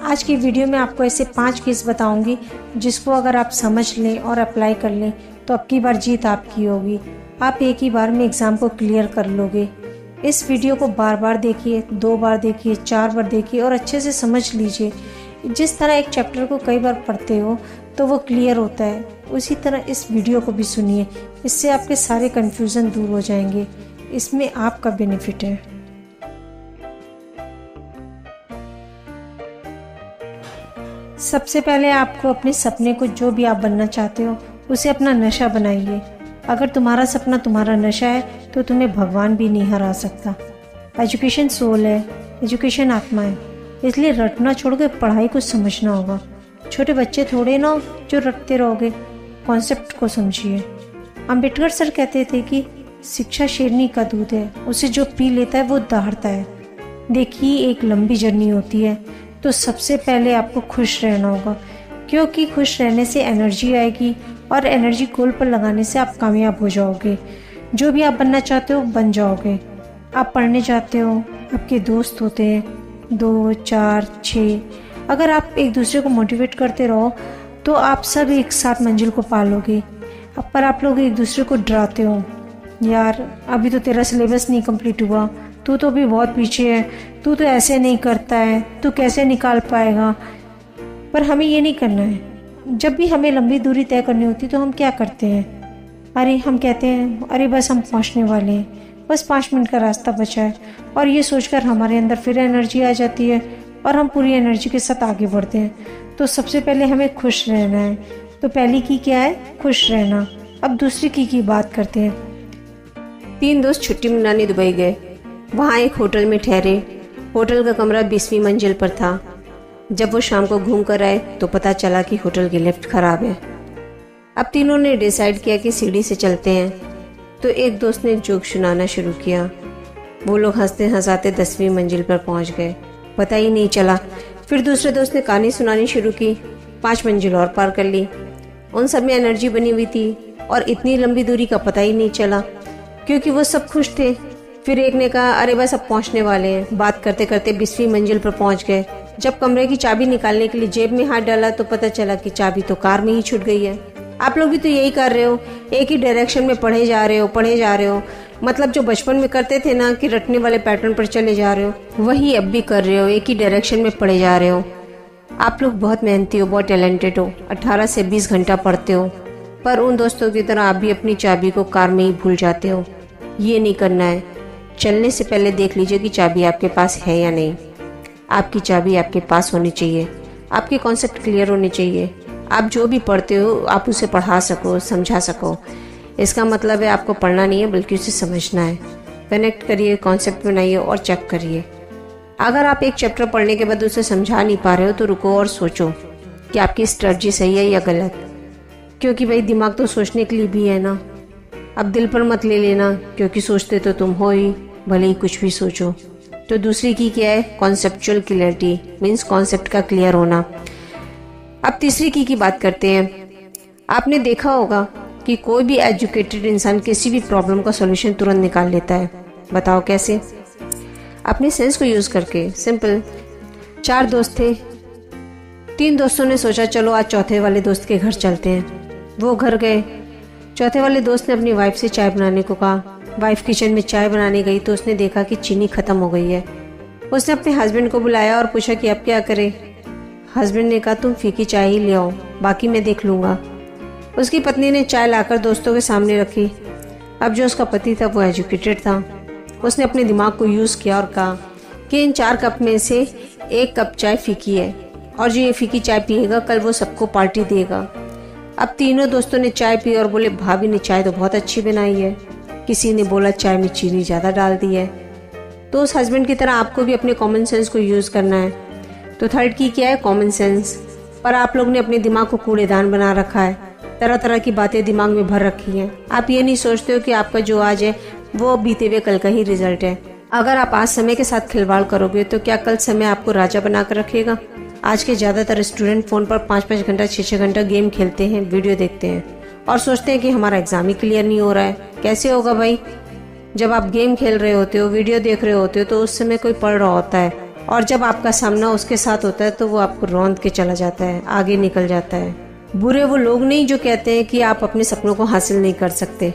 आज की वीडियो में आपको ऐसे 5 केस बताऊंगी जिसको अगर आप समझ लें और अप्लाई कर लें तो अब की बार जीत आपकी होगी। आप एक ही बार में एग्ज़ाम को क्लियर कर लोगे। इस वीडियो को बार बार देखिए, 2 बार देखिए, 4 बार देखिए और अच्छे से समझ लीजिए। जिस तरह एक चैप्टर को कई बार पढ़ते हो तो वो क्लियर होता है, उसी तरह इस वीडियो को भी सुनिए। इससे आपके सारे कन्फ्यूज़न दूर हो जाएंगे। इसमें आपका बेनिफिट है। सबसे पहले आपको अपने सपने को, जो भी आप बनना चाहते हो, उसे अपना नशा बनाइए। अगर तुम्हारा सपना तुम्हारा नशा है तो तुम्हें भगवान भी नहीं हरा सकता। एजुकेशन सोल है, एजुकेशन आत्मा है, इसलिए रटना छोड़ के पढ़ाई को समझना होगा। छोटे बच्चे थोड़े ना जो रटते रहोगे, कॉन्सेप्ट को समझिए। अम्बेडकर सर कहते थे कि शिक्षा शेरनी का दूध है, उसे जो पी लेता है वो दहाड़ता है। देखिए, एक लंबी जर्नी होती है, तो सबसे पहले आपको खुश रहना होगा, क्योंकि खुश रहने से एनर्जी आएगी और एनर्जी गोल पर लगाने से आप कामयाब हो जाओगे। जो भी आप बनना चाहते हो बन जाओगे। आप पढ़ने जाते हो, आपके दोस्त होते हैं 2, 4, 6। अगर आप एक दूसरे को मोटिवेट करते रहो तो आप सब एक साथ मंजिल को पालोगे। पर आप लोग एक दूसरे को डराते हो, यार अभी तो तेरा सिलेबस नहीं कंप्लीट हुआ, तू तो अभी बहुत पीछे है, तू तो ऐसे नहीं करता है, तू कैसे निकाल पाएगा। पर हमें ये नहीं करना है। जब भी हमें लंबी दूरी तय करनी होती तो हम क्या करते हैं, हम कहते हैं अरे बस हम पहुंचने वाले हैं, बस 5 मिनट का रास्ता बचा है। और ये सोचकर हमारे अंदर फिर एनर्जी आ जाती है और हम पूरी एनर्जी के साथ आगे बढ़ते हैं। तो सबसे पहले हमें खुश रहना है। तो पहली की क्या है? खुश रहना। अब दूसरी की बात करते हैं। 3 दोस्त छुट्टी मनाने दुबई गए। वहाँ एक होटल में ठहरे। होटल का कमरा 20वीं मंजिल पर था। जब वो शाम को घूम कर आए तो पता चला कि होटल की लिफ्ट खराब है। अब तीनों ने डिसाइड किया कि सीढ़ी से चलते हैं। तो एक दोस्त ने जोक सुनाना शुरू किया। वो लोग हंसते हंसाते 10वीं मंजिल पर पहुंच गए, पता ही नहीं चला। फिर दूसरे दोस्त ने कहानी सुनानी शुरू की। 5 मंजिल और पार कर ली। उन सब में एनर्जी बनी हुई थी और इतनी लंबी दूरी का पता ही नहीं चला, क्योंकि वो सब खुश थे। फिर एक ने कहा अरे बस अब पहुंचने वाले हैं। बात करते करते 20वीं मंजिल पर पहुंच गए। जब कमरे की चाबी निकालने के लिए जेब में हाथ डाला तो पता चला कि चाबी तो कार में ही छूट गई है। आप लोग भी तो यही कर रहे हो, एक ही डायरेक्शन में पढ़े जा रहे हो। मतलब जो बचपन में करते थे ना कि रटने वाले पैटर्न पर चले जा रहे हो, वही अब भी कर रहे हो, एक ही डायरेक्शन में पढ़े जा रहे हो। आप लोग बहुत मेहनती हो, बहुत टैलेंटेड हो, 18 से 20 घंटा पढ़ते हो, पर उन दोस्तों की तरह आप भी अपनी चाबी को कार में ही भूल जाते हो। ये नहीं करना है। चलने से पहले देख लीजिए कि चाबी आपके पास है या नहीं। आपकी चाबी आपके पास होनी चाहिए। आपके कॉन्सेप्ट क्लियर होने चाहिए। आप जो भी पढ़ते हो आप उसे पढ़ा सको, समझा सको। इसका मतलब है आपको पढ़ना नहीं है बल्कि उसे समझना है। कनेक्ट करिए, कॉन्सेप्ट बनाइए और चेक करिए। अगर आप एक चैप्टर पढ़ने के बाद उसे समझा नहीं पा रहे हो तो रुको और सोचो कि आपकी स्ट्रेटजी सही है या गलत। क्योंकि भाई दिमाग तो सोचने के लिए भी है ना। अब दिल पर मत ले लेना, क्योंकि सोचते तो तुम हो ही, भले ही कुछ भी सोचो। तो दूसरी की क्या है? कॉन्सेप्चुअल क्लियरिटी, मीन्स कॉन्सेप्ट का क्लियर होना। अब तीसरी की बात करते हैं। आपने देखा होगा कि कोई भी एजुकेटेड इंसान किसी भी प्रॉब्लम का सॉल्यूशन तुरंत निकाल लेता है। बताओ कैसे? अपने सेंस को यूज करके। सिंपल। 4 दोस्त थे। 3 दोस्तों ने सोचा चलो आज चौथे वाले दोस्त के घर चलते हैं। वो घर गए। चौथे वाले दोस्त ने अपनी वाइफ से चाय बनाने को कहा। वाइफ किचन में चाय बनाने गई तो उसने देखा कि चीनी खत्म हो गई है। उसने अपने हस्बैंड को बुलाया और पूछा कि अब क्या करें। हस्बैंड ने कहा तुम फीकी चाय ही ले आओ, बाकी मैं देख लूँगा। उसकी पत्नी ने चाय लाकर दोस्तों के सामने रखी। अब जो उसका पति था वो एजुकेटेड था। उसने अपने दिमाग को यूज़ किया और कहा कि इन 4 कप में से 1 कप चाय फीकी है और जो ये फीकी चाय पिएगा कल वो सबको पार्टी देगा। अब तीनों दोस्तों ने चाय पी और बोले भाभी ने चाय तो बहुत अच्छी बनाई है। किसी ने बोला चाय में चीनी ज़्यादा डाल दी है। तो उस हस्बैंड की तरह आपको भी अपने कॉमन सेंस को यूज़ करना है। तो थर्ड की क्या है? Common sense. पर आप लोग ने अपने दिमाग को कूड़ेदान बना रखा है। तरह तरह की बातें दिमाग में भर रखी हैं। आप ये नहीं सोचते हो कि आपका जो आज है वो बीते हुए कल का ही रिजल्ट है। अगर आप आज समय के साथ खिलवाड़ करोगे तो क्या कल समय आपको राजा बनाकर रखेगा? आज के ज़्यादातर स्टूडेंट फ़ोन पर 5-5 घंटा 6-6 घंटा गेम खेलते हैं, वीडियो देखते हैं और सोचते हैं कि हमारा एग्जाम ही क्लियर नहीं हो रहा है। कैसे होगा भाई? जब आप गेम खेल रहे होते हो, वीडियो देख रहे होते हो तो उस समय कोई पढ़ रहा होता है और जब आपका सामना उसके साथ होता है तो वो आपको रौंद के चला जाता है, आगे निकल जाता है। बुरे वो लोग नहीं जो कहते हैं कि आप अपने सपनों को हासिल नहीं कर सकते,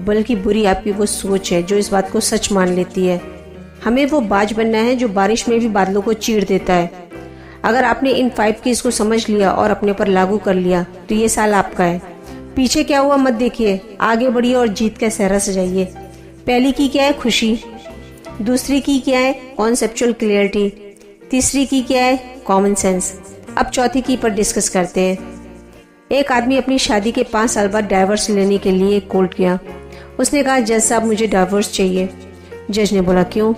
बल्कि बुरी आपकी वो सोच है जो इस बात को सच मान लेती है। हमें वो बाज बनना है जो बारिश में भी बादलों को चीर देता है। अगर आपने इन 5 कीज को समझ लिया और अपने पर लागू कर लिया तो ये साल आपका है। पीछे क्या हुआ मत देखिए, आगे बढ़िए और जीत का सहरा सजाइए। पहली की क्या है? खुशी। दूसरी की क्या है? Conceptual clarity. तीसरी की क्या है? Common sense. अब चौथी की पर डिस्कस करते हैं। एक आदमी अपनी शादी के 5 साल बाद डाइवोर्स लेने के लिए कोर्ट गया। उसने कहा, जज साहब मुझे डाइवोर्स चाहिए। जज ने बोला, क्यों?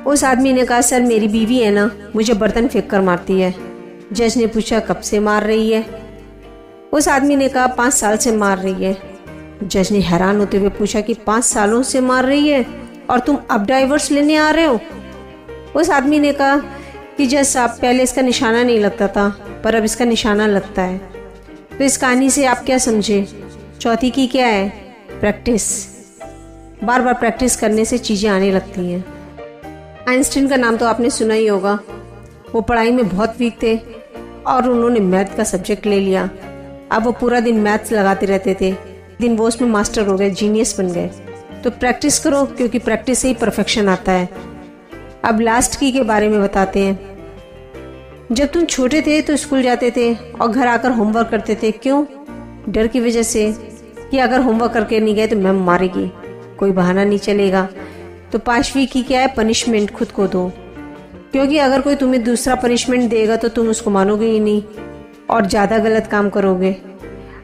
उस आदमी ने कहा, सर मेरी बीवी है ना, मुझे बर्तन फेंक कर मारती है। जज ने पूछा, कब से मार रही है? उस आदमी ने कहा, 5 साल से मार रही है। जज ने हैरान होते हुए पूछा कि 5 सालों से मार रही है और तुम अब डाइवोर्स लेने आ रहे हो? उस आदमी ने कहा कि जज साहब पहले इसका निशाना नहीं लगता था, पर अब इसका निशाना लगता है। तो इस कहानी से आप क्या समझे? चौथी की क्या है? प्रैक्टिस। बार बार प्रैक्टिस करने से चीज़ें आने लगती हैं। आइंस्टीन का नाम तो आपने सुना ही होगा। वो पढ़ाई में बहुत वीक थे और उन्होंने मैथ का सब्जेक्ट ले लिया। अब वो पूरा दिन मैथ्स लगाते रहते थे। दिन वो उसमें मास्टर हो गए, जीनियस बन गए। तो प्रैक्टिस करो, क्योंकि प्रैक्टिस से ही परफेक्शन आता है। अब लास्ट की के बारे में बताते हैं। जब तुम छोटे थे तो स्कूल जाते थे और घर आकर होमवर्क करते थे। क्यों? डर की वजह से कि अगर होमवर्क करके नहीं गए तो मैम मारेगी, कोई बहाना नहीं चलेगा। तो 5वीं की क्या है? पनिशमेंट खुद को दो, क्योंकि अगर कोई तुम्हें दूसरा पनिशमेंट देगा तो तुम उसको मानोगे ही नहीं और ज़्यादा गलत काम करोगे।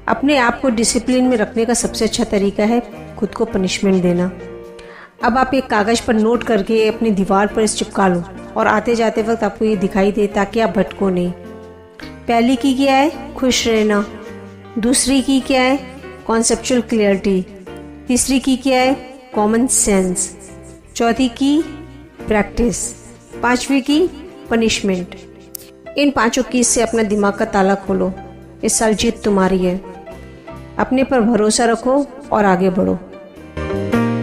अपने आप को डिसिप्लिन में रखने का सबसे अच्छा तरीका है खुद को पनिशमेंट देना। अब आप एक कागज़ पर नोट करके अपनी दीवार पर इस चिपका लो और आते जाते वक्त आपको ये दिखाई दे, ताकि आप भटको नहीं। पहली की क्या है? खुश रहना। दूसरी की क्या है? Conceptual clarity. तीसरी की क्या है? Common sense. चौथी की प्रैक्टिस। 5वीं की पनिशमेंट। इन 5 कीज से अपना दिमाग का ताला खोलो। इस साल जीत तुम्हारी है। अपने पर भरोसा रखो और आगे बढ़ो।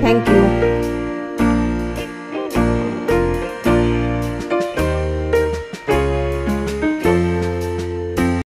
Thank you.